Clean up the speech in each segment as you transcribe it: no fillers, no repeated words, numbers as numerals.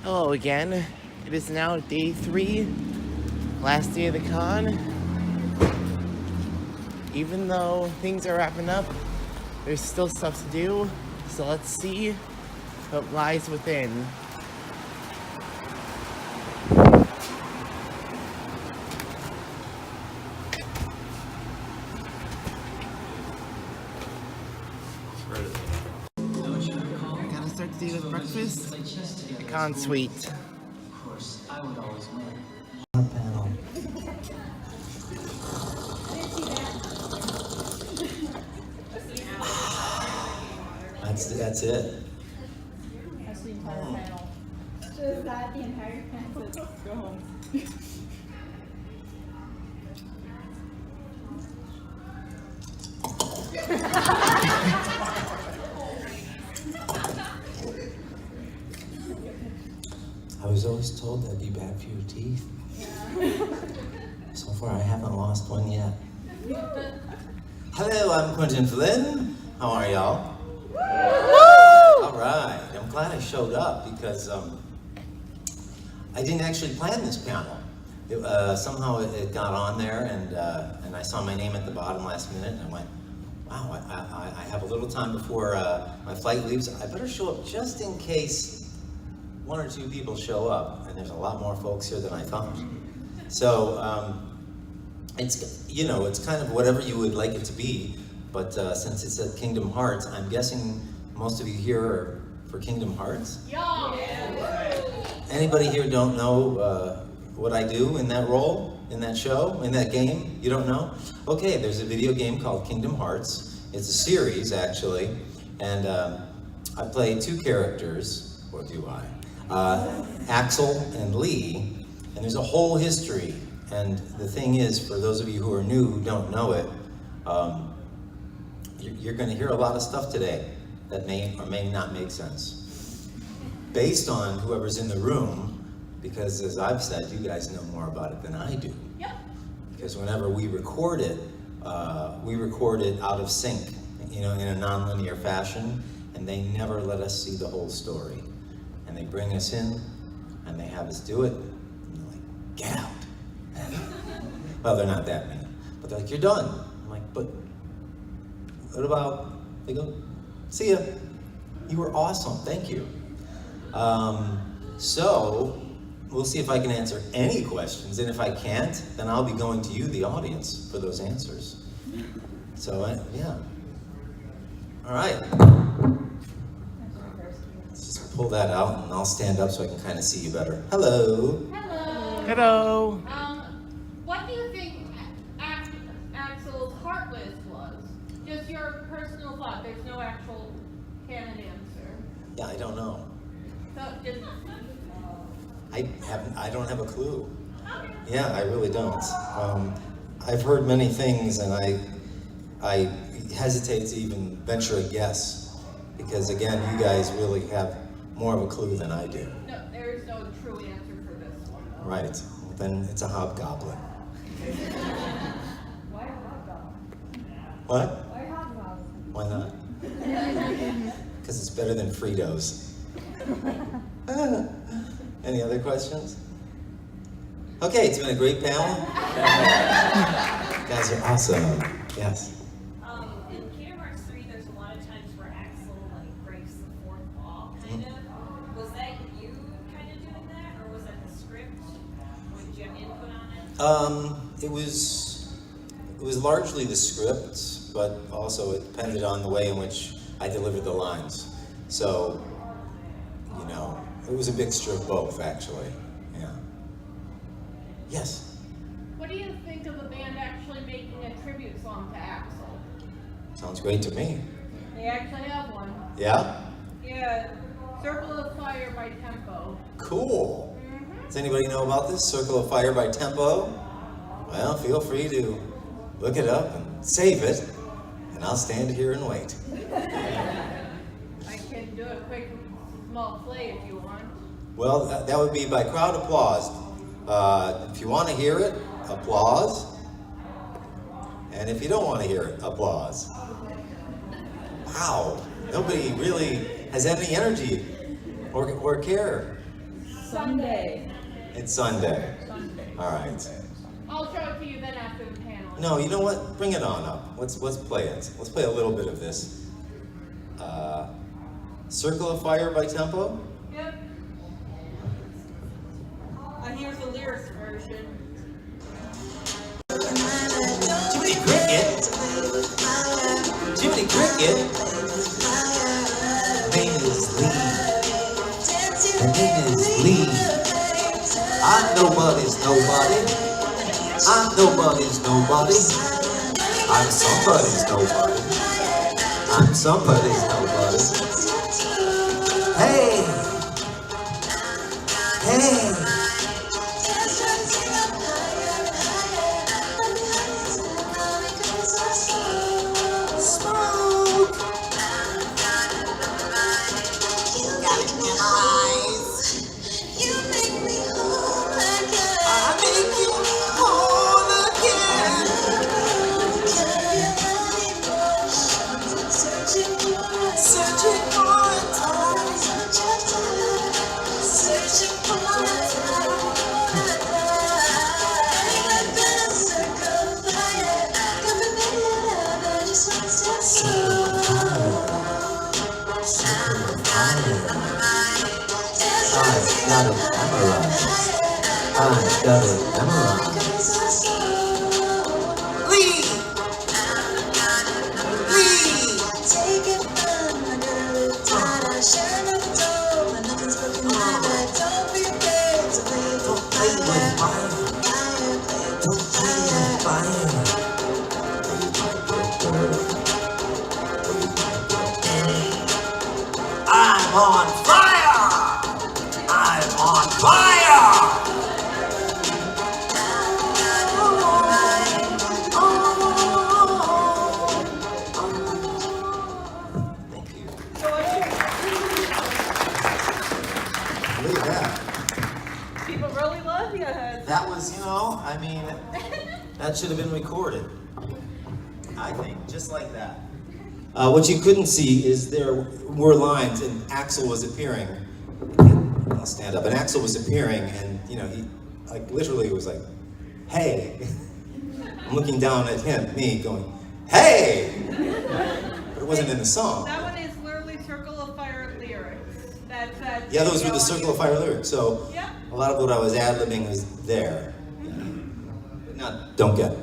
Hello again. It is now day 3, last day of the con. Even though things are wrapping up, there's still stuff to do, so let's see what lies within. Gotta start the day with breakfast. The con suite. Of course, I would always win. Panel. That's it. That's the entire panel. Just that, the entire panel. Go home. I was always told that'd be bad for your teeth. So far, I haven't lost one yet. Hello, I'm Quentin Flynn. How are y'all? All right. I'm glad I showed up because I didn't actually plan this panel. Somehow it got on there, and I saw my name at the bottom last minute, and I went, wow, I have a little time before my flight leaves. I better show up just in case one or two people show up, and there's a lot more folks here than I thought. So it's kind of whatever you would like it to be, but since it's at Kingdom Hearts, I'm guessing most of you here are for Kingdom Hearts? Yeah. Anybody here don't know what I do in that role, in that show, in that game? You don't know? Okay, there's a video game called Kingdom Hearts. It's a series, actually, and I play two characters, or do I? Axel and Lee, and there's a whole history. And the thing is, for those of you who are new, who don't know it, you're going to hear a lot of stuff today that may or may not make sense. Based on whoever's in the room, because as I've said, you guys know more about it than I do. Yep. Because whenever we record it out of sync, in a nonlinear fashion, and they never let us see the whole story. And they bring us in, and they have us do it, and they're like, get out. Well, they're not that mean, but they're like, you're done. I'm like, but what about, they go, see ya. You were awesome, thank you. So, we'll see if I can answer any questions, and if I can't, then I'll be going to you, the audience, for those answers. So, yeah. All right. Let's just pull that out, and I'll stand up so I can kind of see you better. Hello. Hello. Hello. What do you think Axel's heart list was? Just your personal thought. There's no actual canon answer. Yeah, I don't know. So just. I don't have a clue. Okay. Yeah, I really don't. I've heard many things, and I hesitate to even venture a guess, because again, you guys really have more of a clue than I do. No, there is no true answer for this one. Though. Right, then it's a hobgoblin. Why hobgoblin? What? Why hobgoblin? Why not? Because it's better than Fritos. Any other questions? Okay, it's been a great panel. You guys are awesome. Yes. In Kingdom Hearts 3, there's a lot of times where Axel breaks the fourth wall, kind of. Was that you kind of doing that, or was that the script? Did you have input on it? It was largely the script, but also it depended on the way in which I delivered the lines. So, it was a mixture of both, actually. Yeah. Yes. What do you think of the band actually making a tribute song to Axel? Sounds great to me. They actually have one. Yeah? Yeah, Circle of Fire by Tempo. Cool. Does anybody know about this? Circle of Fire by Tempo? Well, feel free to look it up and save it, and I'll stand here and wait. I can do a quick small play if you want. Well, that would be by crowd applause. If you want to hear it, applause. And if you don't want to hear it, applause. Wow, nobody really has any energy or care. Sunday. It's Sunday. Sunday. All right. I'll show it to you then after the panel. No, you know what? Bring it on up. Let's play it. Let's play a little bit of this. Circle of Fire by Tempo. Yep. Here's the lyrics version. Jiminy Cricket. Jiminy Cricket. Her name is Lee. Her name is Lee. I'm nobody's nobody. I'm nobody's nobody. I'm somebody's nobody. I'm somebody's nobody. Hey! Hey! Smoke! You gotta memorize. You make me whole again. I make you whole again. Searching for a time. Searching for a time. I got it memorized. I got it memorized. Lee! Lee! Take it from my girl, shine up the door, and nothing's broken like that. Don't be afraid to play with fire. Don't play with fire. I'm on fire! I'm on fire! Thank you. Look at that. People really love you. That was, I mean, that should have been recorded. I think, just like that. What you couldn't see is there were lines and Axel was appearing. I'll stand up. And Axel was appearing and, he literally was like, hey. I'm looking down at me going, hey! But it wasn't in the song. That one is literally Circle of Fire lyrics. That's Yeah, those were the Circle of Fire lyrics. So Yep. a lot of what I was ad-libbing was there. But don't get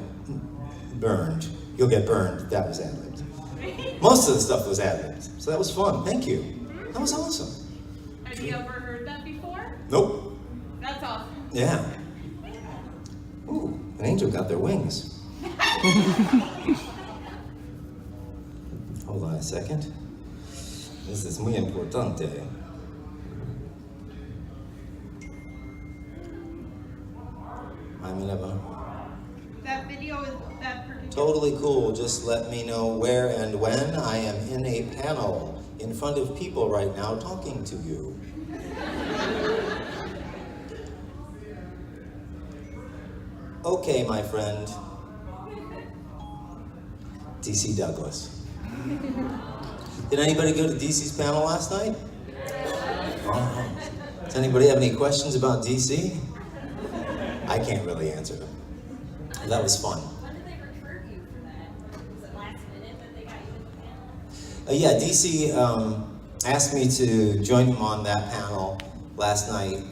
burned. You'll get burned. That was ad-libbed. Most of the stuff was ad-libbed. So that was fun. Thank you. That was awesome. Have you ever heard that before? Nope. That's awesome. Yeah. Ooh, an angel got their wings. Hold on a second. This is muy importante. That video is that particular. Totally cool. Just let me know where and when. I am in a panel in front of people right now talking to you. Okay, my friend. DC Douglas. Did anybody go to DC's panel last night? Oh. Does anybody have any questions about DC? I can't really answer them. That was fun. When did they recruit you for that? Was it last minute that they got you in the panel? Yeah, DC asked me to join him on that panel last night.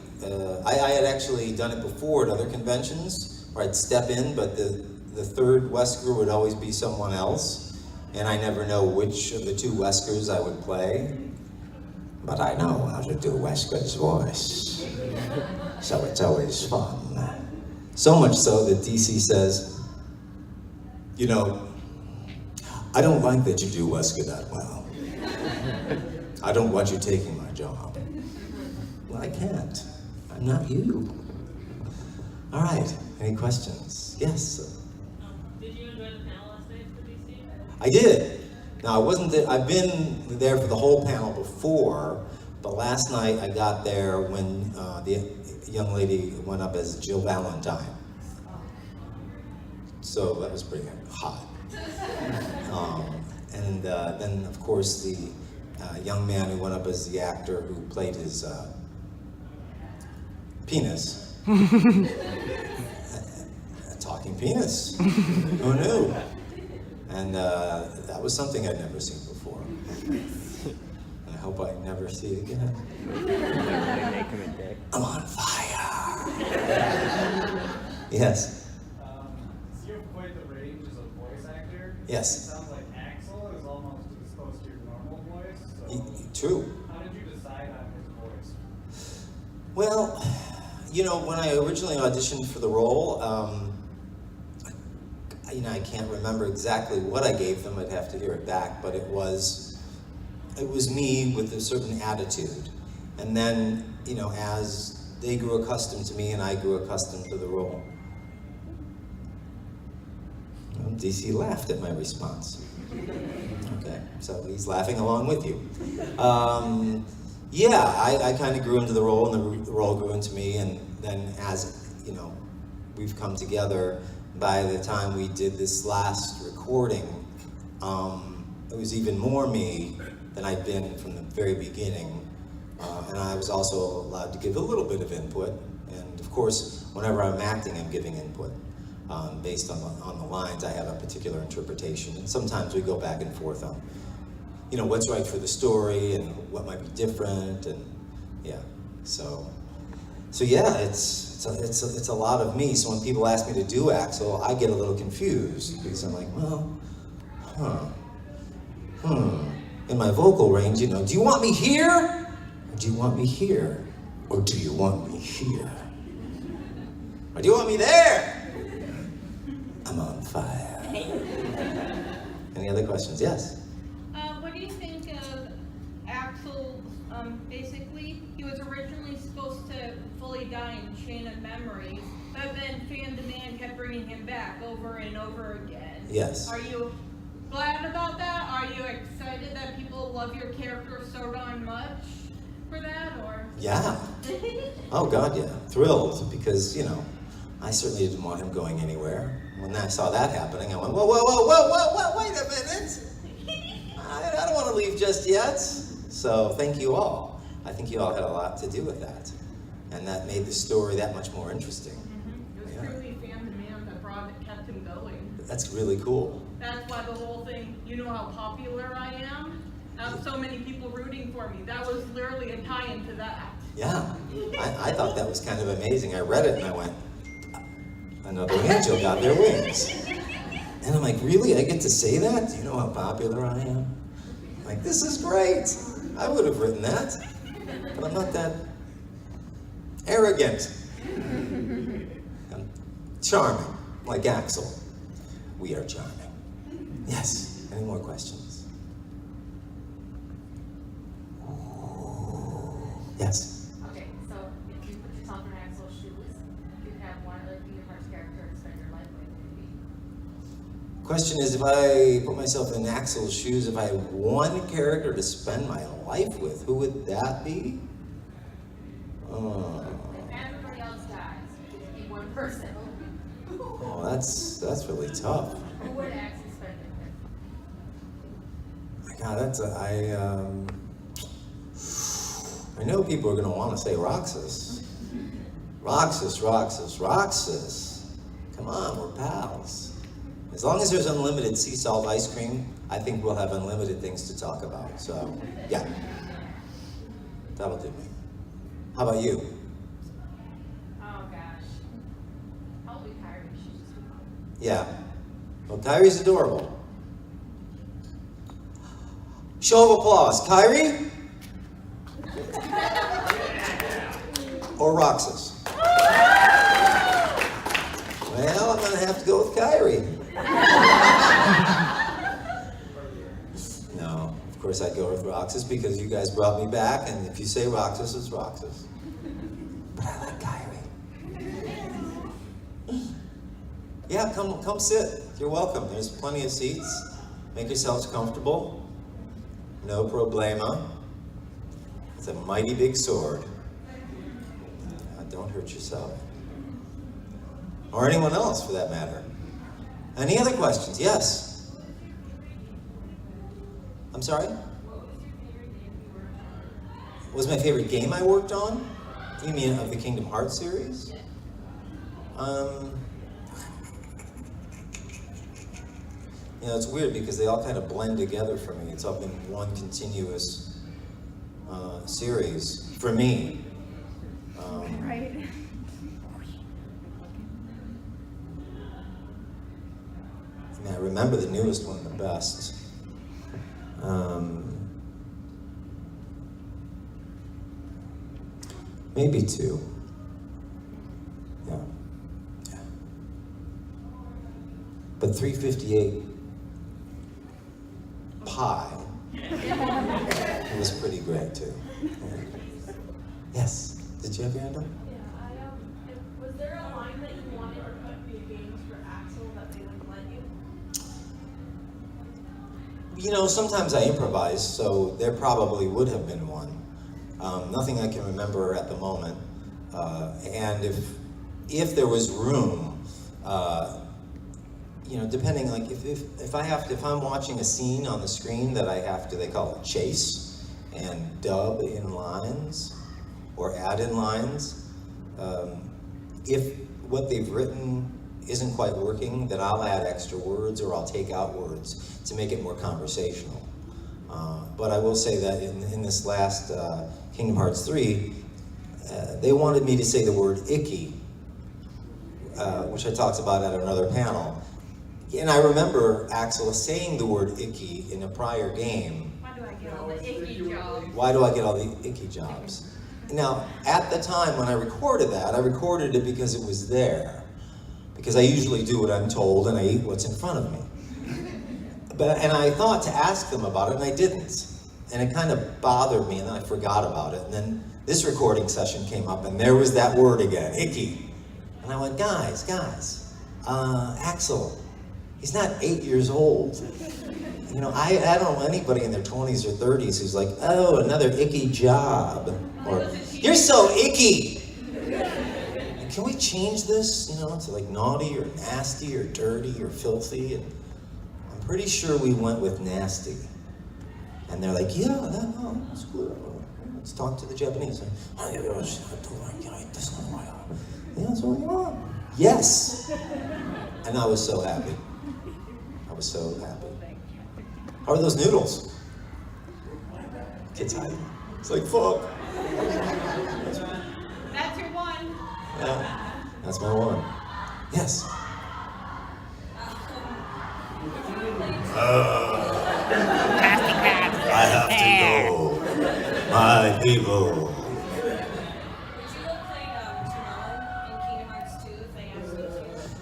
I had actually done it before at other conventions, where I'd step in, but the third Wesker would always be someone else, and I never know which of the two Weskers I would play. But I know how to do Wesker's voice, so it's always fun. So much so that DC says, I don't like that you do Wesker that well. I don't want you taking my job. Well, I can't. I'm not you. All right, any questions? Yes? Did you enjoy the panel last night for DC? I did. Now, I wasn't there, I've been there for the whole panel before, but last night I got there when the young lady went up as Jill Valentine. So that was pretty hot. And then, of course, the young man who went up as the actor who played his penis. A talking penis. Who knew? And that was something I'd never seen before. And I hope I never see it again. I'm on fire. Yes. So you have quite the range as a voice actor. Yes. It sounds like Axel is almost as close to your normal voice. So True. how did you decide on his voice? Well, you know, when I originally auditioned for the role, I can't remember exactly what I gave them. I'd have to hear it back, but it was me with a certain attitude. And then, you know, as they grew accustomed to me and I grew accustomed to the role. Well, DC laughed at my response. Okay, so he's laughing along with you. Yeah, I kind of grew into the role, and the role grew into me, and then as, you know, we've come together, by the time we did this last recording, it was even more me than I'd been from the very beginning. And I was also allowed to give a little bit of input. And of course, whenever I'm acting, I'm giving input. Based on the lines, I have a particular interpretation. And sometimes we go back and forth on, you know, what's right for the story and what might be different, and yeah. So yeah, it's a lot of me. So when people ask me to do Axel, I get a little confused because I'm like, well, in my vocal range, you know, do you want me here? Or do you want me here? Or do you want me here? Or do you want me there? I'm on fire. Any other questions? Yes? What do you think of Axel? Basically, he was originally supposed to fully die in Chain of Memories, but then fan demand kept bringing him back over and over again. Yes. Are you glad about that? Are you excited that people love your character so darn much for that, or? Yeah. Oh God, yeah. Thrilled, because, you know, I certainly didn't want him going anywhere. When I saw that happening, I went, whoa, wait a minute. I don't want to leave just yet. So thank you all. I think you all had a lot to do with that. And that made the story that much more interesting. It was truly fan demand that kept him going. That's really cool. That's why the whole thing, you know how popular I am? I have so many people rooting for me. That was literally a tie-in to that. Yeah, I thought that was kind of amazing. I read it and I went, another angel got their wings. And I'm like, really? I get to say that? Do you know how popular I am? I'm like, this is great. I would have written that. But I'm not that arrogant. I'm charming, like Axel. We are charming. Yes, any more questions? Yes? Okay, so if you put yourself in Axel's shoes, you could have one other be your first character and spend your life with maybe. Question is, if I put myself in Axel's shoes, if I had one character to spend my life with, who would that be? If everybody else dies, you could be one person. Oh, that's really tough. Who would Axel spend it with? My God, I know people are going to want to say Roxas. Roxas. Come on, we're pals. As long as there's unlimited sea salt ice cream, I think we'll have unlimited things to talk about. So, yeah. That'll do me. How about you? Oh gosh. Probably Kyrie. She's just too cool. Yeah. Well, Kyrie's adorable. Show of applause. Kyrie? Or Roxas? Well, I'm going to have to go with Kyrie. No, of course I'd go with Roxas because you guys brought me back, and if you say Roxas, it's Roxas. But I like Kyrie. Yeah, come sit. You're welcome. There's plenty of seats. Make yourselves comfortable. No problema. It's a mighty big sword. Don't hurt yourself. Or anyone else, for that matter. Any other questions? Yes? I'm sorry? What was my favorite game I worked on? You mean of the Kingdom Hearts series? You know, it's weird because they all kind of blend together for me. It's all been one continuous series for me. Right. I mean, I remember the newest one the best. Maybe 2. Yeah. But 358 Pi was pretty great too. Yeah. Yes. Did you have your hand up? Was there a line that you wanted to put in your games for Axel that they wouldn't let you? You know, sometimes I improvise, so there probably would have been one. Nothing I can remember at the moment. And if there was room, you know, depending, like if I'm watching a scene on the screen that I have to, they call it chase, and dub in lines or add in lines. If what they've written isn't quite working, then I'll add extra words or I'll take out words to make it more conversational. But I will say that in this last Kingdom Hearts 3, they wanted me to say the word icky, which I talked about at another panel. And I remember Axel saying the word icky in a prior game. Why do I get all the icky jobs? Why do I get all the icky jobs? Now, at the time when I recorded that, I recorded it because it was there. Because I usually do what I'm told and I eat what's in front of me. And I thought to ask them about it and I didn't. And it kind of bothered me and then I forgot about it. And then this recording session came up and there was that word again, icky. And I went, guys, Axel, he's not 8 years old. You know, I don't know anybody in their 20s or 30s who's like, oh, another icky job. Or, you're so icky. Can we change this, you know, to like naughty or nasty or dirty or filthy? And I'm pretty sure we went with nasty. And they're like, yeah, no, that's good. Let's talk to the Japanese. Yes. And I was so happy. How are those noodles? Kids hiding. It's like, fuck. That's your one. Yeah, that's my one. Yes. I have to go. My people. Would you have played Timon in Kingdom Hearts 2 if they asked you to?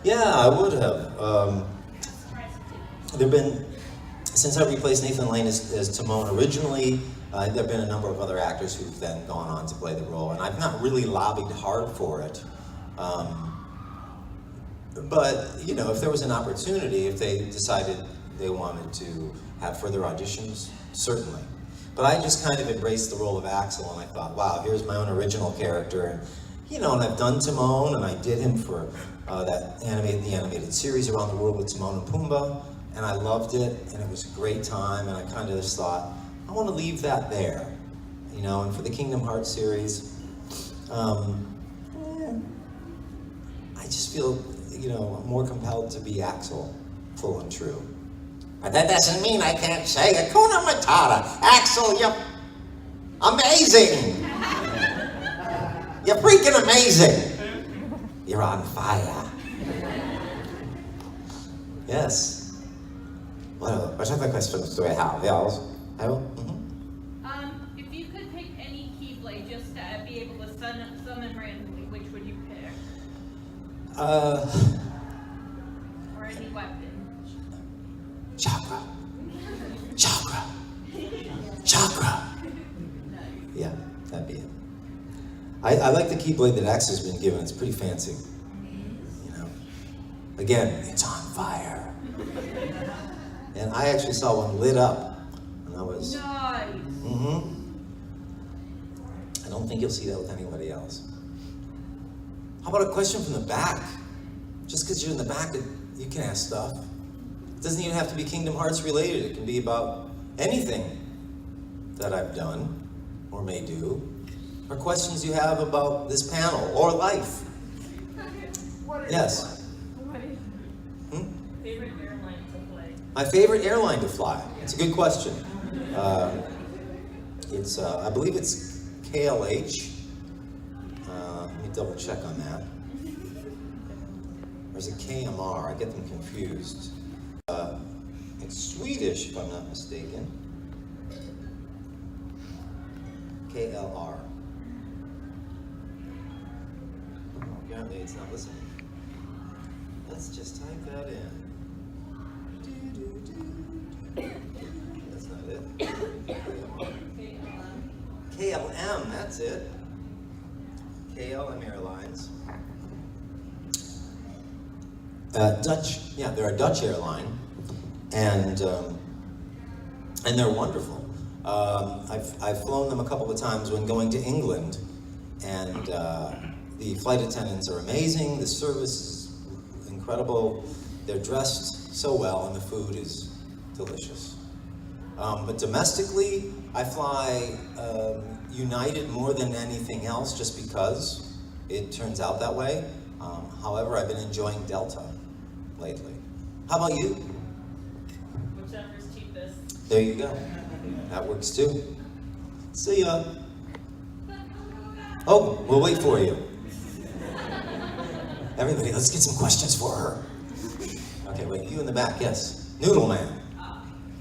Yeah, I would have. There've been, since I replaced Nathan Lane as Timon originally, there've been a number of other actors who've then gone on to play the role, and I've not really lobbied hard for it. But, you know, if there was an opportunity, if they decided they wanted to have further auditions, certainly. But I just kind of embraced the role of Axel, and I thought, wow, here's my own original character. And, you know, and I've done Timon, and I did him for the animated series Around the World with Timon and Pumbaa, and I loved it, and it was a great time, and I kind of just thought, I want to leave that there, you know. And for the Kingdom Hearts series, I just feel, you know, more compelled to be Axel, full and true. But that doesn't mean I can't say Hakuna Matata. Axel, you're amazing. You're freaking amazing. You're on fire. Yes. What other questions do I have? Yes. If you could pick any Keyblade just to be able to summon randomly, which would you pick? Or any weapon? Chakra. Yeah, that'd be it. I like the Keyblade that Axel's been given. It's pretty fancy. You know. Again, it's on fire. And I actually saw one lit up. And I was. Nice. I don't think you'll see that with anybody else. How about a question from the back? Just because you're in the back, you can ask stuff. It doesn't even have to be Kingdom Hearts related. It can be about anything that I've done or may do. or questions you have about this panel or life. Yes. Favorite airline to fly? My favorite airline to fly. It's a good question. I believe it's KLH. Let me double check on that. Or is it KMR? I get them confused. It's Swedish, if I'm not mistaken. KLR. Oh, apparently it's not listening. Let's just type that in. That's not it. KLM, that's it. KLM Airlines. Dutch, yeah, they're a Dutch airline, and they're wonderful. I've flown them a couple of times when going to England, and the flight attendants are amazing. The service is incredible. They're dressed so well, and the food is delicious. But domestically, I fly United more than anything else, just because it turns out that way. However, I've been enjoying Delta lately. How about you? Whichever's cheapest. There you go. That works too. See ya. Oh, we'll wait for you. Everybody, let's get some questions for her. Okay, wait, you in the back, yes. Noodle Man.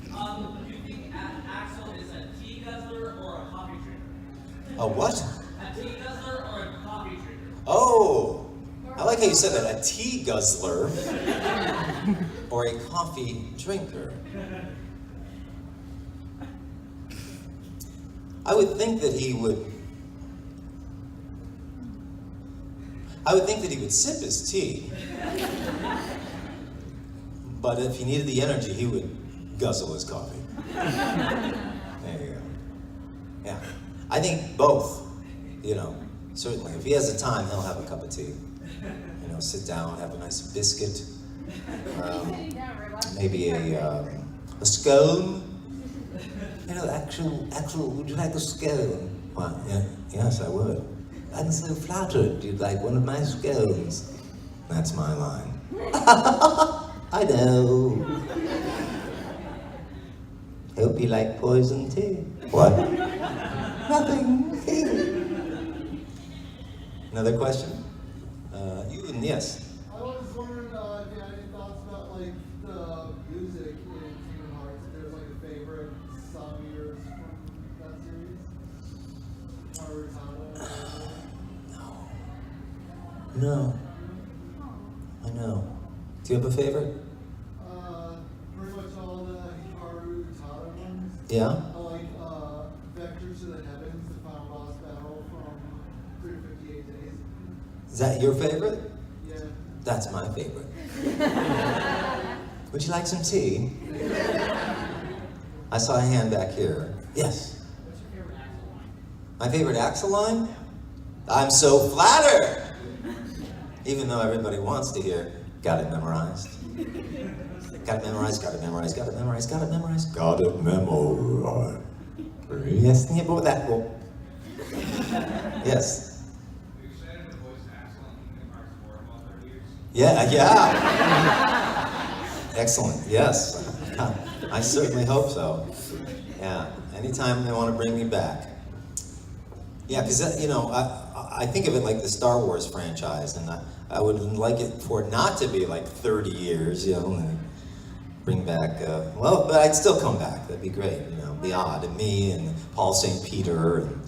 Do you think Axel is a tea guzzler or a coffee drinker? A what? A tea guzzler or a coffee drinker? Oh, I like how you said that. A tea guzzler or a coffee drinker. I would think that he would sip his tea. But if he needed the energy, he would guzzle his coffee. There you go. Yeah. I think both, certainly. If he has the time, he'll have a cup of tea. Sit down, have a nice biscuit. Maybe a scone. Axel, would you like a scone? Well, yeah, yes, I would. I'm so flattered you'd like one of my scones. That's my line. I know. Hope you like poison too. What? Nothing. Another question? Yes. I was wondering if you had any thoughts about like the music in Kingdom Hearts. If there's like a favorite song of yours from that series? No. I know. Do you have a favorite? Pretty much all the Hikaru Utada ones. Yeah? I like Vector to the Heavens, the final boss battle from 358 Days. Is that your favorite? Yeah. That's my favorite. Would you like some tea? I saw a hand back here. Yes. What's your favorite Axel line? My favorite Axel line? I'm so flattered! Even though everybody wants to hear, got it memorized. Got it memorized, got it memorized, got it memorized, got it memorized, got it memorized. Yes, think about that. Well, yes. Are you excited to voice Axel in Kingdom Hearts 4 in about 30 years? Yeah. Excellent, yes. I certainly hope so. Yeah, anytime they want to bring me back. Yeah, because, I think of it like the Star Wars franchise, and I would like it for it not to be like 30 years, and bring back, but I'd still come back. That'd be great, be odd. And me and Paul St. Peter and,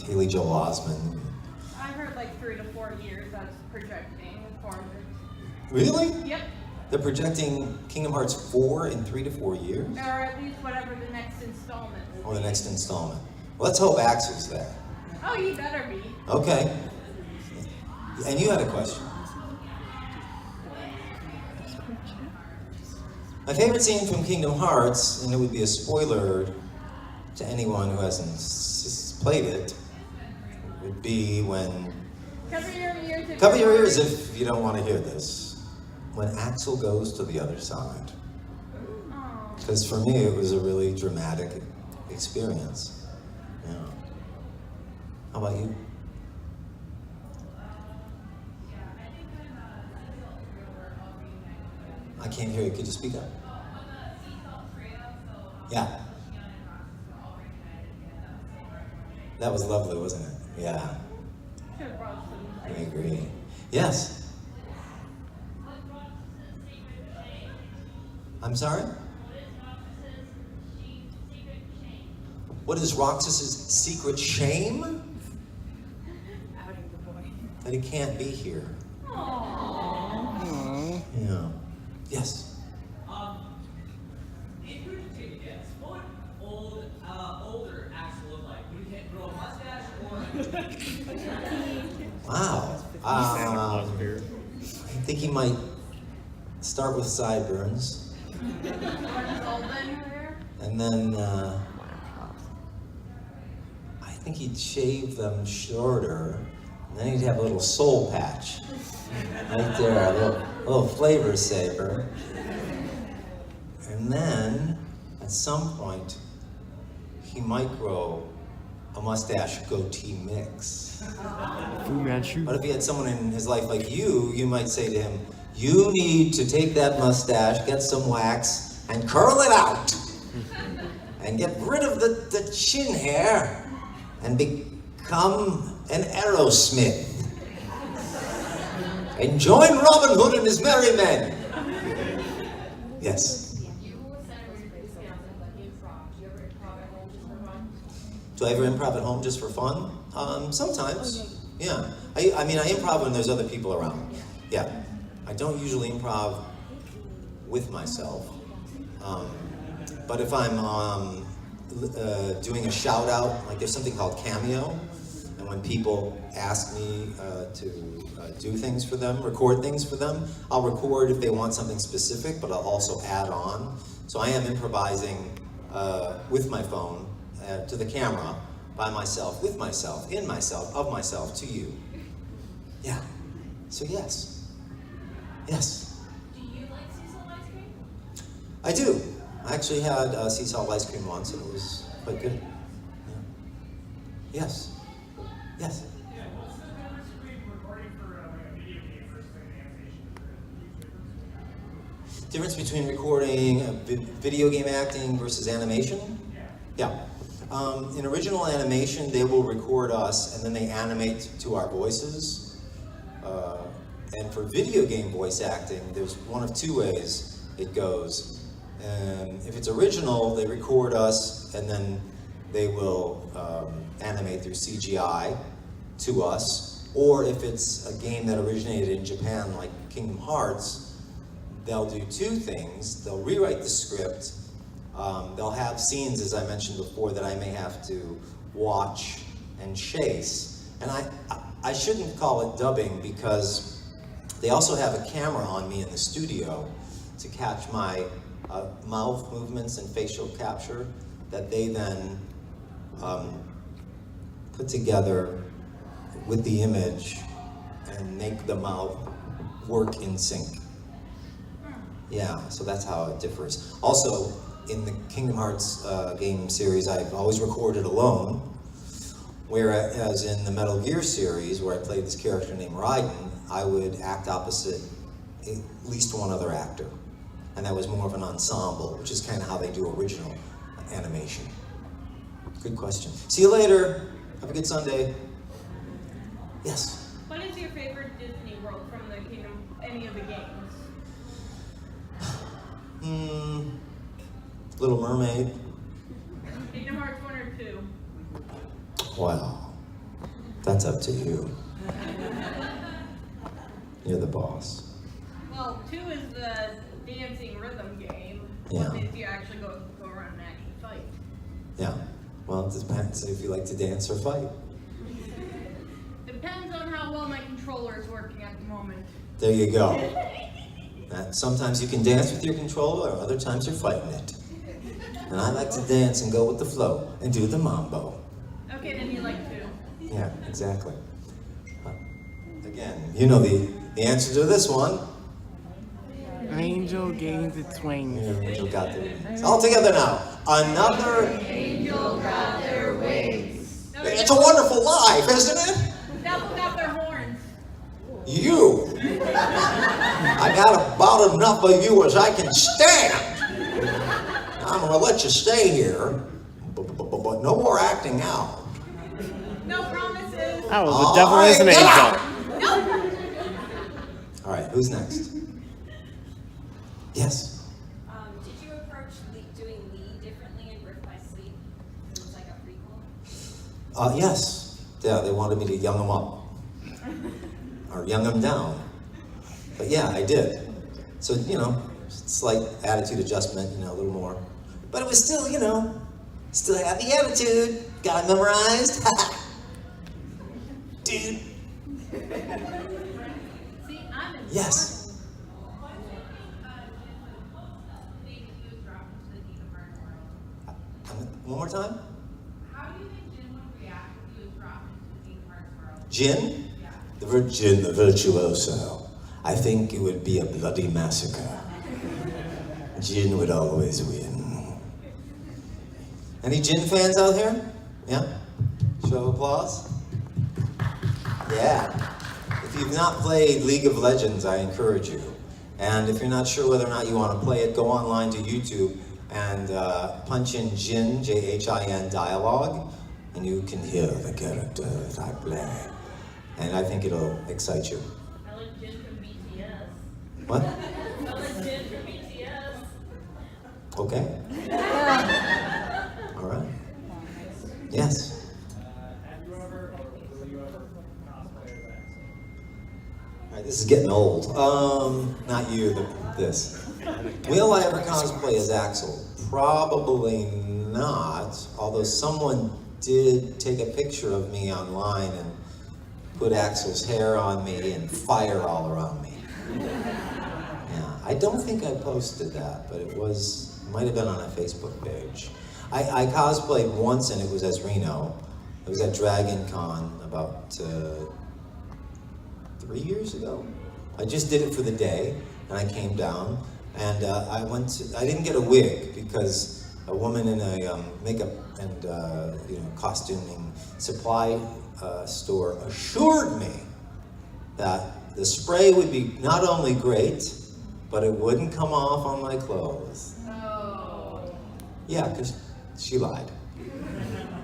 Haley Joel Osment. I heard like 3 to 4 years that's projecting for me. Really? Yep. They're projecting Kingdom Hearts 4 in 3 to 4 years? Or at least whatever the next installment is. Or the next installment. Well, let's hope Axel's there. Oh, you better be. Okay. And you had a question. My favorite scene from Kingdom Hearts, and it would be a spoiler to anyone who hasn't played it, would be when... Cover your ears if Cover you your want. ears if you don't want to hear this. When Axel goes to the other side. Oh. Because for me, it was a really dramatic experience. Yeah. How about you? I can't hear you. Could you speak up? Yeah. That was lovely, wasn't it? Yeah. I agree. Yes. I'm sorry? What is Roxas's secret shame? That he can't be here. Yeah. Yes. If you were to take a guess, what would older Axel look like? Would he grow a mustache or? Wow. I think he might start with sideburns. And then I think he'd shave them shorter. And then he'd have a little soul patch. Right there, a little flavor saver. And then, at some point, he might grow a mustache goatee mix. But if he had someone in his life like you might say to him, you need to take that mustache, get some wax, and curl it out. And get rid of the chin hair, and become an Aerosmith. And join Robin Hood and his merry men. Yes. Do I ever improv at home just for fun? Sometimes. Yeah. I mean, I improv when there's other people around. Yeah. I don't usually improv with myself. But if I'm doing a shout out, like there's something called Cameo, and when people ask me to do things for them, record things for them, I'll record if they want something specific, but I'll also add on. So I am improvising with my phone to the camera, by myself, with myself, in myself, of myself, to you. Yeah. So yes. Yes. Do you like sea salt ice cream? I do. I actually had sea salt ice cream once, and it was quite good. Yeah. Yes. Yes. Yeah, what's the difference between recording for like a video game versus an animation? Difference between recording video game acting versus animation? Yeah. In original animation, they will record us and then they animate to our voices. And for video game voice acting, there's one of two ways it goes. If it's original, they record us and then they will animate through CGI to us. Or if it's a game that originated in Japan, like Kingdom Hearts, they'll do two things. They'll rewrite the script. They'll have scenes, as I mentioned before, that I may have to watch and chase. And I shouldn't call it dubbing because they also have a camera on me in the studio to catch my mouth movements and facial capture that they then put together with the image and make the mouth work in sync. Yeah, so that's how it differs. Also, in the Kingdom Hearts game series, I've always recorded alone, whereas in the Metal Gear series, where I played this character named Raiden, I would act opposite at least one other actor. And that was more of an ensemble, which is kind of how they do original animation. Good question. See you later. Have a good Sunday. Yes? What is your favorite Disney World from the Kingdom, any of the games? Little Mermaid. Kingdom Hearts 1 or 2? Wow. That's up to you. You're the boss. Well, 2 is the dancing rhythm game. Yeah. What makes you actually go around and actually fight? Yeah. Well, it depends if you like to dance or fight. Depends on how well my controller is working at the moment. There you go. Sometimes you can dance with your controller, or other times you're fighting it. And I like to dance and go with the flow and do the mambo. Okay, then you like 2. Yeah, exactly. Again, you know the answer to this one. Angel gains its wings. Yeah, Angel got their wings. All together now. Another Angel got their wings. There It's a wonderful life, isn't it? Now look out their horns. You. I got about enough of you as I can stand. I'm gonna let you stay here, but no more acting out. No promises. That was the devil is an angel. All right, who's next? Yes. Did you approach doing Lee differently in Birth by Sleep? It was like a prequel. Yes. Yeah, they wanted me to young him up. Or young him down. But yeah, I did. So, slight attitude adjustment, a little more. But it was still, still had the attitude. Got it memorized. Dude. See, I'm in. Yes. One more time? How do you think Jin would react if he was dropped into the Kingdom Hearts world? Jin? Yeah. Jin, the virtuoso. I think it would be a bloody massacre. Jin would always win. Any Jin fans out here? Yeah? Show of applause? Yeah. If you've not played League of Legends, I encourage you. And if you're not sure whether or not you want to play it, go online to YouTube and punch in Jin, J-H-I-N, dialogue, and you can hear the character that I play. And I think it'll excite you. I like Jin from BTS. What? I like Jin from BTS. Okay. All right. Yes. Have you ever, or will you ever cosplay as Axel? All right, this is getting old. Not you, this. Will I ever cosplay as Axel? Probably not, although someone did take a picture of me online and put Axel's hair on me and fire all around me. Yeah, I don't think I posted that, but it might have been on a Facebook page. I cosplayed once and it was as Reno. It was at Dragon Con about 3 years ago. I just did it for the day and I came down and I didn't get a wig because a woman in a makeup and costuming supply store assured me that the spray would be not only great, but it wouldn't come off on my clothes. Oh. Yeah, because she lied.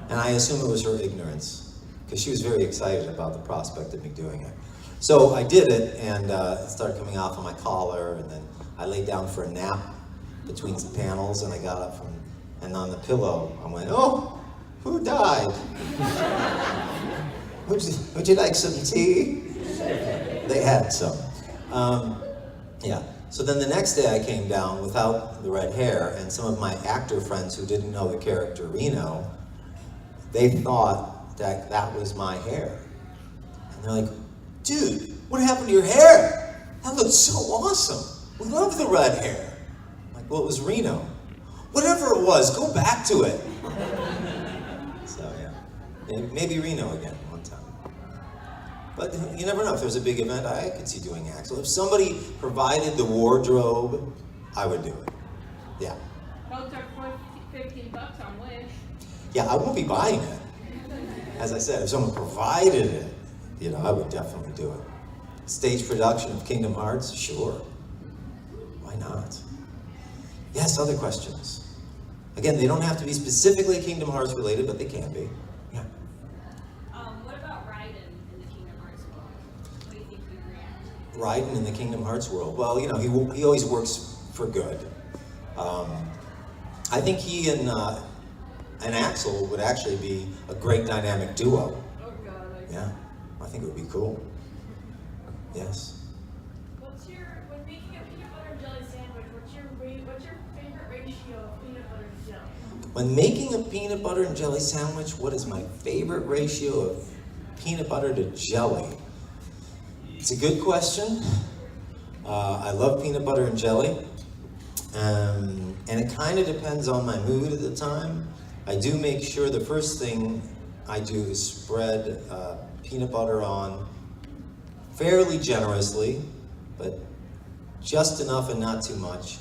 And I assume it was her ignorance, because she was very excited about the prospect of me doing it. So I did it, and it started coming off on my collar, and then I laid down for a nap between some panels, and I got up and on the pillow, I went, oh, who died? Would you like some tea? They had some. Yeah. So then the next day I came down without the red hair, and some of my actor friends who didn't know the character Reno, they thought that that was my hair. And they're like, dude, what happened to your hair? That looks so awesome. We love the red hair. I'm like, well, it was Reno. Whatever it was, go back to it. So yeah, maybe Reno again one time. But you never know. If there's a big event, I could see doing Axel. If somebody provided the wardrobe, I would do it. Yeah. Those are $15 on Wish. Yeah, I won't be buying it. As I said, if someone provided it, I would definitely do it. Stage production of Kingdom Hearts? Sure. Why not? Yes, other questions? Again, they don't have to be specifically Kingdom Hearts related, but they can be. Yeah. What about Raiden in the Kingdom Hearts world? What do you think he'd react? Raiden in the Kingdom Hearts world. Well, he always works for good. I think he and Axel would actually be a great dynamic duo. Oh God. Yeah, I think it would be cool. Yes. When making a peanut butter and jelly sandwich, what's your favorite ratio of peanut butter to jelly? When making a peanut butter and jelly sandwich, what is my favorite ratio of peanut butter to jelly? It's a good question. I love peanut butter and jelly. And it kind of depends on my mood at the time. I do make sure the first thing I do is spread peanut butter on fairly generously, but just enough and not too much.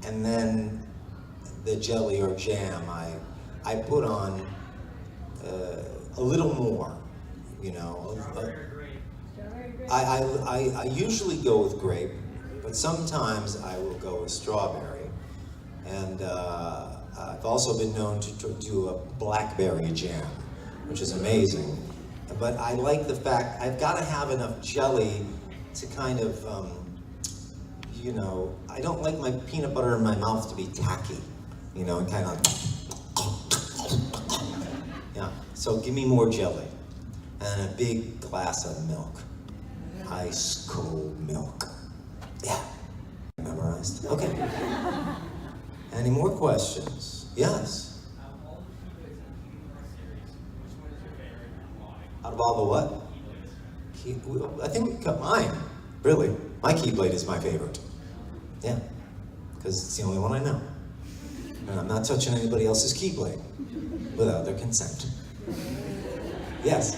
And then the jelly or jam I put on a little more, you know. I usually go with grape, but sometimes I will go with strawberry. And I've also been known to do a blackberry jam, which is amazing. But I like the fact I've got to have enough jelly to kind of, you know, I don't like my peanut butter in my mouth to be tacky, you know, and kind of, yeah. So give me more jelly and a big glass of milk, ice cold milk. Yeah, memorized. Okay. Any more questions? Yes. Out of all the what? I think we cut mine. Really, my Keyblade is my favorite. Yeah, because it's the only one I know. And I'm not touching anybody else's Keyblade without their consent. Yes?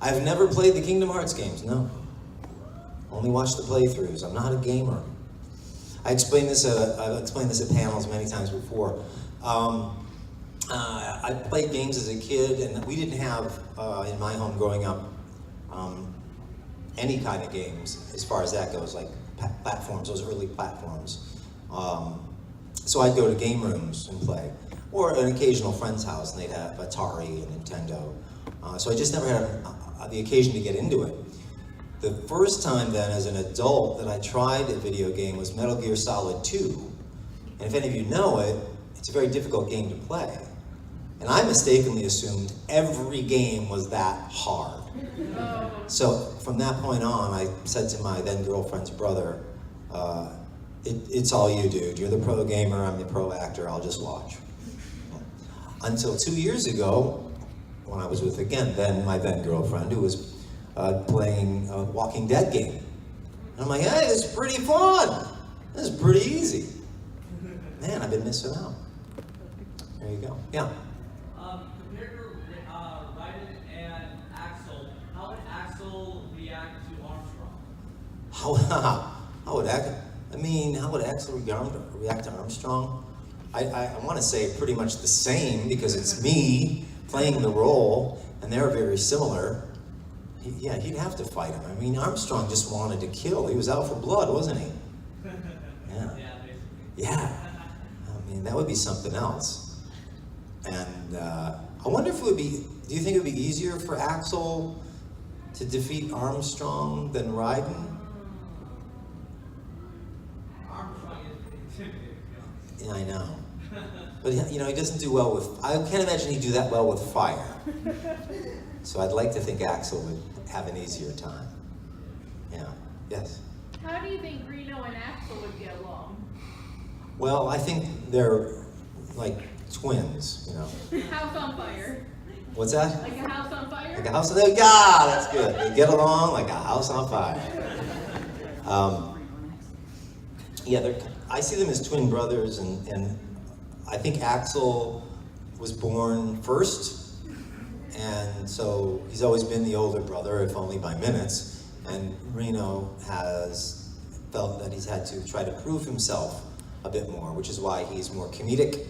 I've never played the Kingdom Hearts games, no. Only watched the playthroughs. I'm not a gamer. I've explained this at panels many times before. I played games as a kid, and we didn't have, in my home growing up, any kind of games as far as that goes, like platforms, those early platforms. So I'd go to game rooms and play, or an occasional friend's house, and they'd have Atari and Nintendo. So I just never had the occasion to get into it. The first time then, as an adult, that I tried a video game was Metal Gear Solid 2. And if any of you know it, it's a very difficult game to play. And I mistakenly assumed every game was that hard. So from that point on, I said to my then girlfriend's brother, it's all you, dude. You're the pro gamer, I'm the pro actor, I'll just watch. Until 2 years ago, when I was with, again, my then girlfriend, who was playing a Walking Dead game. And I'm like, hey, this is pretty fun. This is pretty easy. Man, I've been missing out. There you go. Yeah. Compared to Raiden and Axel, how would Axel react to Armstrong? How would Axel react to Armstrong? I want to say pretty much the same, because it's me playing the role, and they're very similar. He'd have to fight him. I mean, Armstrong just wanted to kill. He was out for blood, wasn't he? Yeah. Yeah. I mean, that would be something else. And I wonder if it would be, do you think it would be easier for Axel to defeat Armstrong than Raiden? Armstrong is intimidating. Yeah, I know. But you know, he doesn't do well with, I can't imagine he'd do that well with fire. So I'd like to think Axel would have an easier time. Yeah, yes? How do you think Reno and Axel would get along? Well, I think they're like twins, you know. House on fire. What's that? Like a house on fire? Like a house on fire? Yeah, that's good. They get along like a house on fire. Yeah, I see them as twin brothers, and I think Axel was born first, and so he's always been the older brother, if only by minutes, and Reno has felt that he's had to try to prove himself a bit more, which is why he's more comedic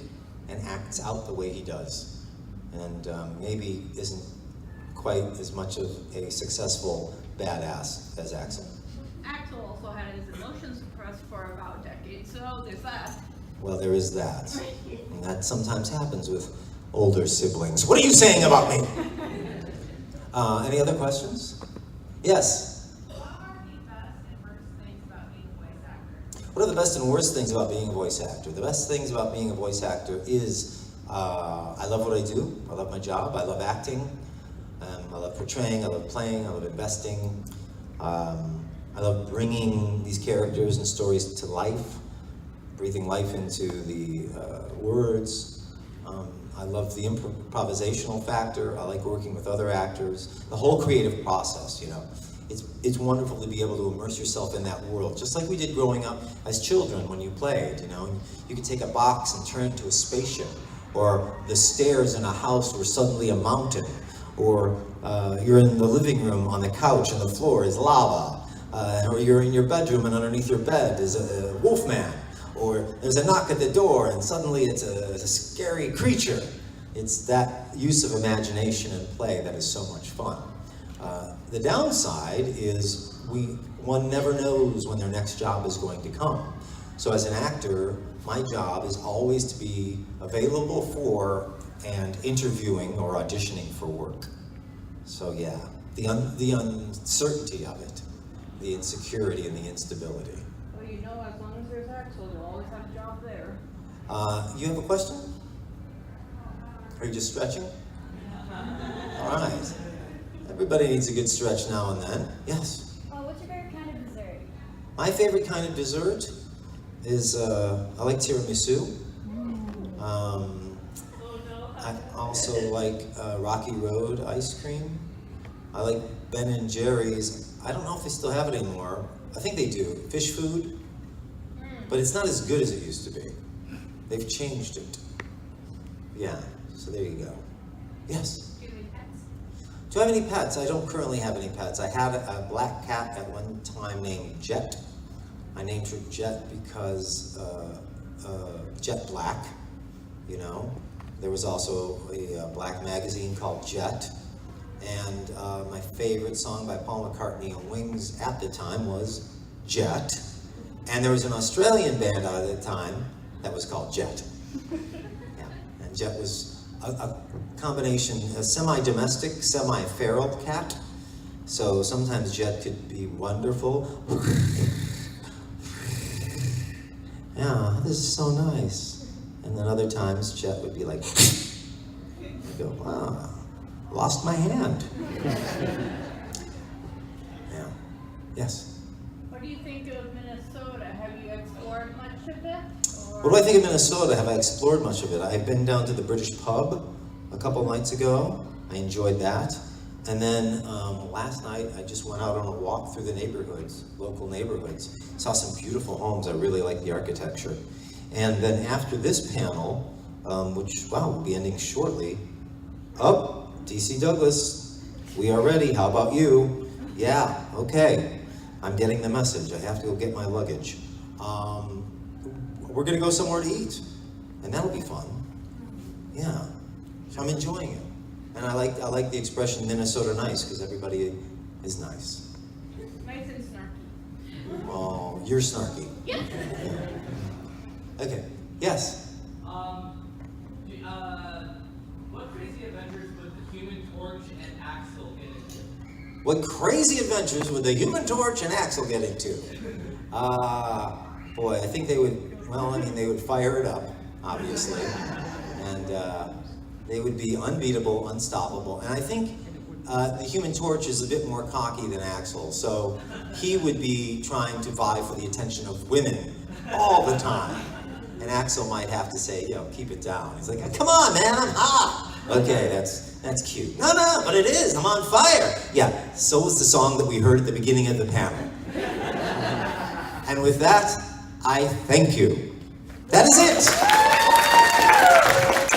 and acts out the way he does, and maybe isn't quite as much of a successful badass as Axel. Axel also had his emotions suppressed for about a decade, so there's that. Well, there is that. And that sometimes happens with older siblings. What are you saying about me? Any other questions? Yes? What are the best and worst things about being a voice actor? The best things about being a voice actor is I love what I do. I love my job. I love acting. I love portraying. I love playing. I love investing. I love bringing these characters and stories to life, breathing life into the words. I love the improvisational factor. I like working with other actors. The whole creative process, you know. It's wonderful to be able to immerse yourself in that world, just like we did growing up as children when you played, you know. You could take a box and turn it into a spaceship, or the stairs in a house were suddenly a mountain, or you're in the living room on the couch and the floor is lava, or you're in your bedroom and underneath your bed is a wolf man. Or there's a knock at the door and suddenly it's a scary creature. It's that use of imagination and play that is so much fun. The downside is one never knows when their next job is going to come. So as an actor, my job is always to be available for and interviewing or auditioning for work. So yeah, the uncertainty of it, the insecurity and the instability. Well, you know, as long as there's Axel, you'll always have a job there. You have a question? Are you just stretching? All right. Everybody needs a good stretch now and then. Yes? What's your favorite kind of dessert? My favorite kind of dessert is, I like tiramisu. I also like Rocky Road ice cream. I like Ben & Jerry's. I don't know if they still have it anymore. I think they do. Fish food. But it's not as good as it used to be. They've changed it. Yeah, so there you go. Yes? Do you have any pets? Do I have any pets? I don't currently have any pets. I had a black cat at one time named Jet. I named her Jet because Jet Black, you know. There was also a black magazine called Jet. And my favorite song by Paul McCartney and Wings at the time was Jet. And there was an Australian band at the time that was called Jet. Yeah. And Jet was a combination, a semi-domestic, semi-feral cat. So sometimes Jet could be wonderful. Yeah, this is so nice. And then other times Jet would be like, you go, wow, lost my hand. Yeah. Yes? What do you think of Minnesota? Have you explored much of it? What do I think of Minnesota? Have I explored much of it? I've been down to the British pub a couple nights ago. I enjoyed that. And then last night, I just went out on a walk through the neighborhoods, local neighborhoods. Saw some beautiful homes. I really like the architecture. And then after this panel, which, wow, will be ending shortly, DC Douglas, we are ready. How about you? Yeah, okay. I'm getting the message. I have to go get my luggage. We're gonna go somewhere to eat, and that'll be fun. Yeah, so I'm enjoying it. And I like the expression Minnesota nice, because everybody is nice. Nice and snarky. Oh, you're snarky. Yeah. Okay, yes? What crazy adventures would the Human Torch and Axel get into? What crazy adventures would the Human Torch and Axel get into? Boy, I think they would, well, I mean, they would fire it up, obviously. And they would be unbeatable, unstoppable. And I think the Human Torch is a bit more cocky than Axel. So he would be trying to vie for the attention of women all the time. And Axel might have to say, yo, keep it down. He's like, come on, man, I'm hot. Okay, that's cute. No, but it is, I'm on fire. Yeah, so was the song that we heard at the beginning of the panel. And with that, I thank you. That is it.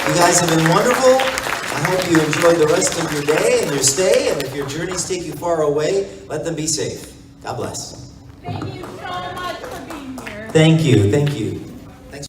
You guys have been wonderful. I hope you enjoy the rest of your day and your stay. And if your journeys take you far away, let them be safe. God bless. Thank you so much for being here. Thank you. Thanks.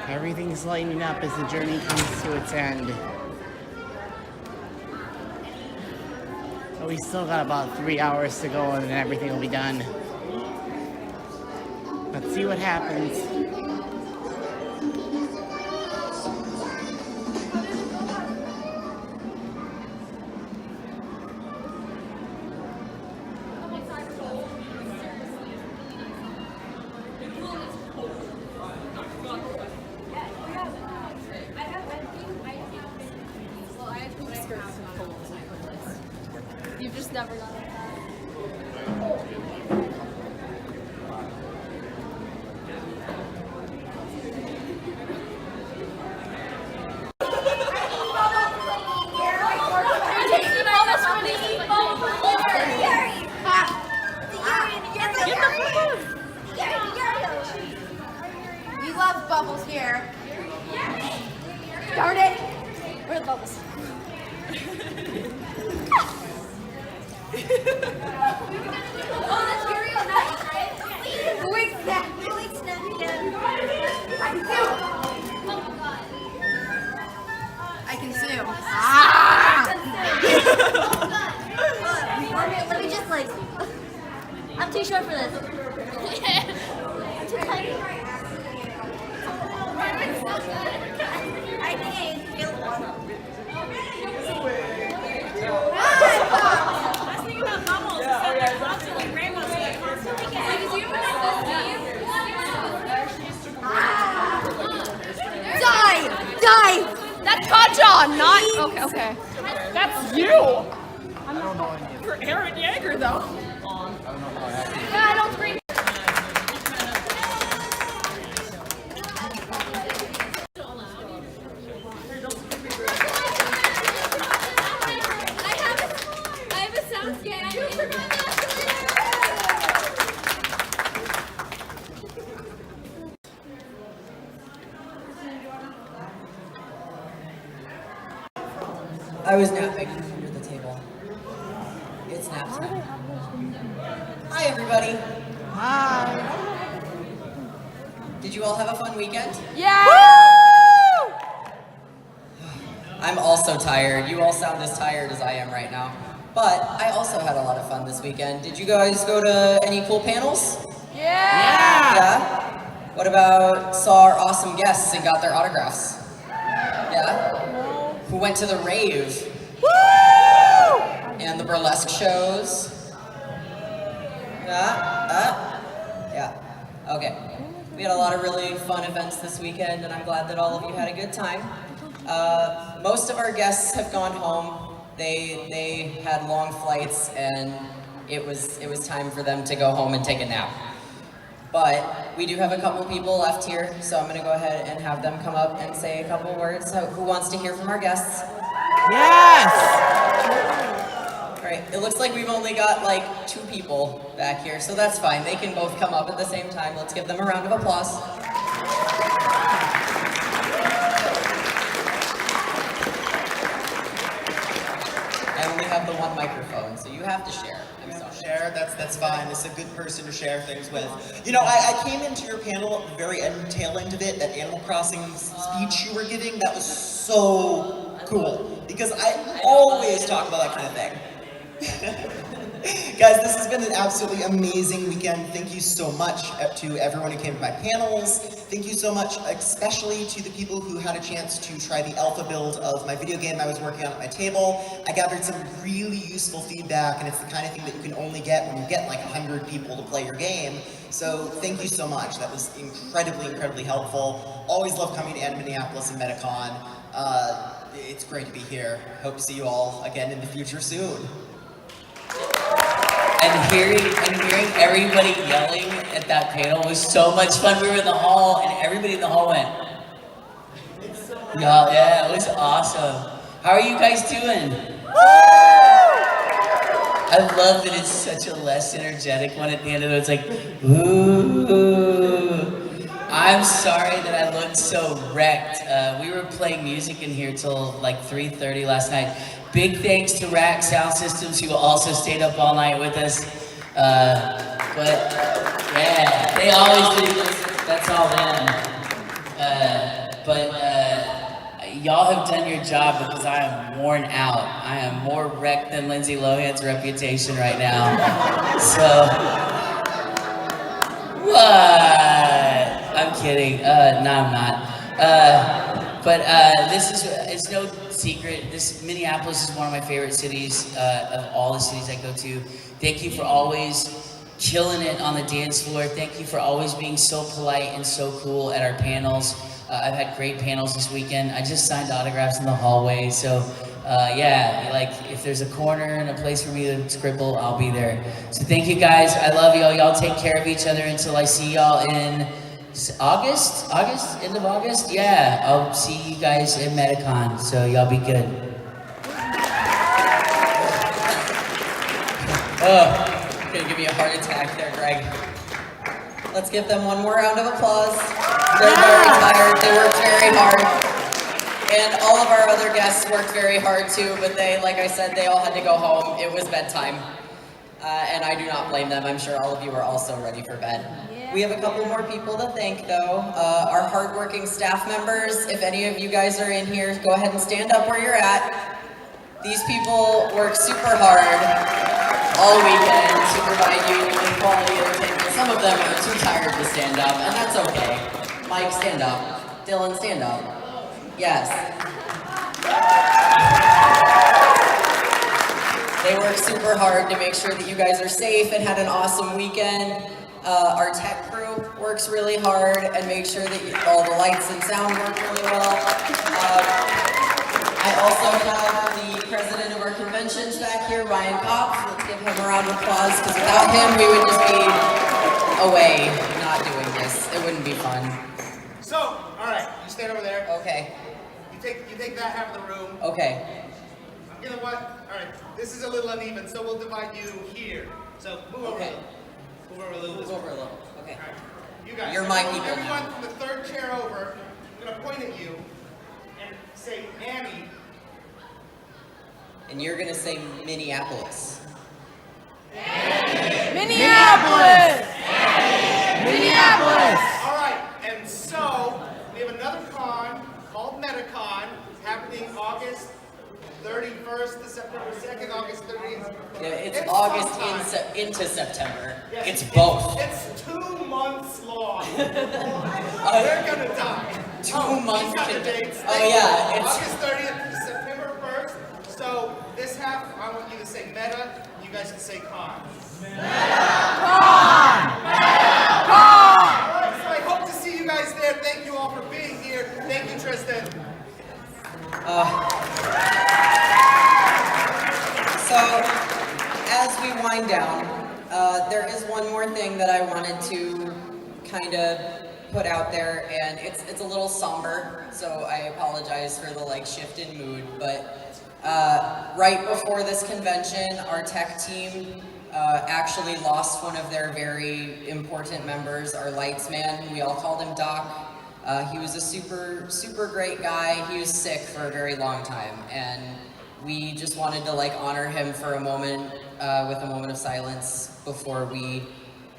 Everything's lighting up as the journey comes to its end. But we still got about 3 hours to go and then everything will be done. Let's see what happens. You've just never done it. here. Darn it. Where are the bubbles? Oh, that's very nice, right? Wait, snap. Wait, snap again. I can zoom. I can zoom. Let me just like. I'm too short for this. I'm too tiny. I think I feel warm. Last thing about bubbles is that they're constantly rainbows, so they're constantly getting. Die! That's Kajan, not. Okay. That's you. I don't know any. You're Aaron Yeager, though. I don't know how acting. Yeah, don't scream. I have a sound scan. I was napping under the table. It's nap time. Hi, everybody. Hi. Did you all have a fun weekend? Yeah! I'm also tired. You all sound as tired as I am right now. But I also had a lot of fun this weekend. Did you guys go to any cool panels? Yeah? What about saw our awesome guests and got their autographs? Yeah? Who went to the rave? Woo! And the burlesque shows? Yeah. Okay. We had a lot of really fun events this weekend, and I'm glad that all of you had a good time. Most of our guests have gone home. They had long flights, and it was time for them to go home and take a nap. But we do have a couple people left here, so I'm going to go ahead and have them come up and say a couple words. So who wants to hear from our guests? Yes! All right, it looks like we've only got like 2 people back here, so that's fine. They can both come up at the same time. Let's give them a round of applause. I only have the one microphone, so you have to share. I'm sorry. Share, that's fine. It's a good person to share things with. You know, I came into your panel at the very tail end of it, that Animal Crossing speech you were giving, that was so cool. Because I always talk about that kind of thing. Guys, this has been an absolutely amazing weekend. Thank you so much to everyone who came to my panels. Thank you so much, especially to the people who had a chance to try the alpha build of my video game I was working on at my table. I gathered some really useful feedback, and it's the kind of thing that you can only get when you get like 100 people to play your game. So thank you so much. That was incredibly helpful. Always love coming to Animinneapolis and Metacon. It's great to be here. Hope to see you all again in the future soon. And hearing everybody yelling at that panel was so much fun. We were in the hall, and everybody in the hall went, yeah, it was awesome. How are you guys doing? I love that it's such a less energetic one at the end of it. It's like, ooh. I'm sorry that I looked so wrecked. We were playing music in here till like 3:30 last night. Big thanks to Rack Sound Systems, who also stayed up all night with us. But yeah, they always do this. That's all them. But y'all have done your job, because I am worn out. I am more wrecked than Lindsay Lohan's Reputation right now. So, what? I'm kidding. No, I'm not. But it's no secret. Minneapolis is one of my favorite cities of all the cities I go to. Thank you for always killing it on the dance floor. Thank you for always being so polite and so cool at our panels. I've had great panels this weekend. I just signed autographs in the hallway. So yeah, like if there's a corner and a place for me to scribble, I'll be there. So thank you guys. I love y'all. Y'all take care of each other until I see y'all in August, end of August? Yeah, I'll see you guys in Metacon, so y'all be good. Oh, you're gonna give me a heart attack there, Greg. Let's give them one more round of applause. They're very tired. They worked very hard. And all of our other guests worked very hard too, but they, like I said, they all had to go home. It was bedtime. And I do not blame them. I'm sure all of you are also ready for bed. We have a couple more people to thank though. Our hardworking staff members, if any of you guys are in here, go ahead and stand up where you're at. These people work super hard all weekend to provide you with quality entertainment. Some of them are too tired to stand up, and that's okay. Mike, stand up. Dylan, stand up. Yes. They work super hard to make sure that you guys are safe and had an awesome weekend. Our tech crew works really hard and makes sure that all the lights and sound work really well. I also have the president of our conventions back here, Ryan Kopp. Let's give him a round of applause, because without him, we would just be away, not doing this. It wouldn't be fun. So, all right, you stand over there. Okay. You take that half of the room. Okay. You know what? All right, this is a little uneven, so we'll divide you here. So move over. Okay. Move over a little. Move over a little. Okay. All right. You guys. You're my people Everyone now. from the third chair over, I'm gonna point at you and say Annie. And you're gonna say Minneapolis. Minneapolis! Minneapolis! All right, and so we have another con called MetaCon happening August 31st to September 2nd, August 30th. Yeah, it's It's August sometime. into September. Yes, It's both. It's 2 months long. They're gonna die. 2 months. He's got the dates. Oh yeah, it's August 30th to September 1st. So this half, I want you to say meta. You guys can say con. Con! Con! All right, so I hope to see you guys there. Thank you all for being here. Thank you, Tristan. So, as we wind down, there is one more thing that I wanted to kind of put out there, and it's a little somber, so I apologize for the shift in mood, but right before this convention, our tech team actually lost one of their very important members, our lights man. We all called him Doc. He was a super great guy. He was sick for a very long time, and we just wanted to honor him for a moment with a moment of silence before we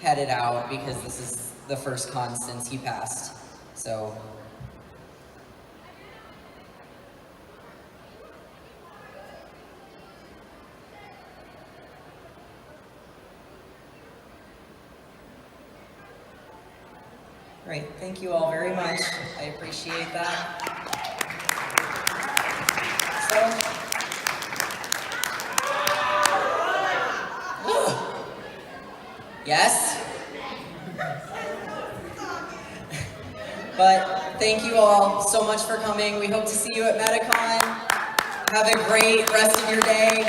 headed out, because this is the first con since he passed. So. Great, thank you all very much. I appreciate that. Yes? But thank you all so much for coming. We hope to see you at MetaCon. Have a great rest of your day.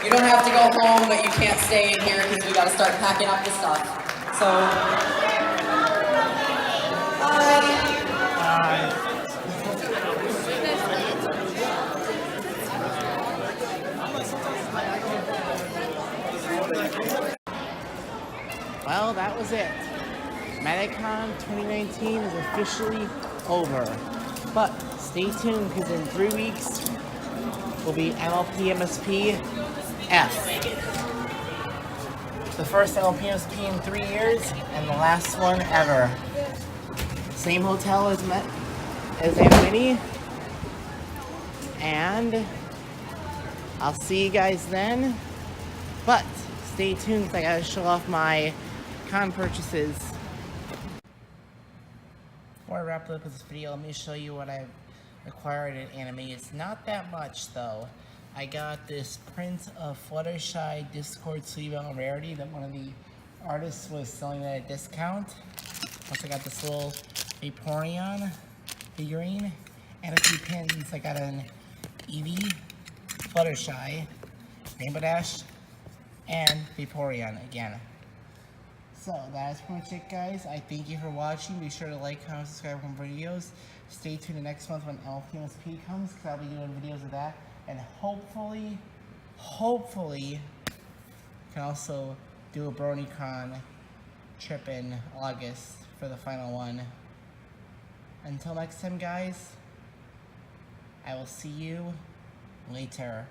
You don't have to go home, but you can't stay in here because we got to start packing up the stuff. So. Well, that was it. MetaCon 2019 is officially over. But stay tuned, because in 3 weeks will be MLP MSP F. The first MLP MSP in 3 years, and the last one ever. Same hotel as Animinneapolis. And I'll see you guys then. But stay tuned, because I gotta show off my con purchases. Before I wrap up this video, let me show you what I've acquired at Anime. It's not that much though. I got this print of Fluttershy Discord sleeve on Rarity that one of the artists was selling at a discount. Plus I got this little Vaporeon figurine and a few pins. I got an Eevee, Fluttershy, Rainbow Dash, and Vaporeon again. So that is pretty much it, guys. I thank you for watching. Be sure to like, comment, subscribe for more videos. Stay tuned next month when LPMSP comes, because I'll be doing videos of that. And hopefully, can also do a BronyCon trip in August for the final one. Until next time, guys, I will see you later.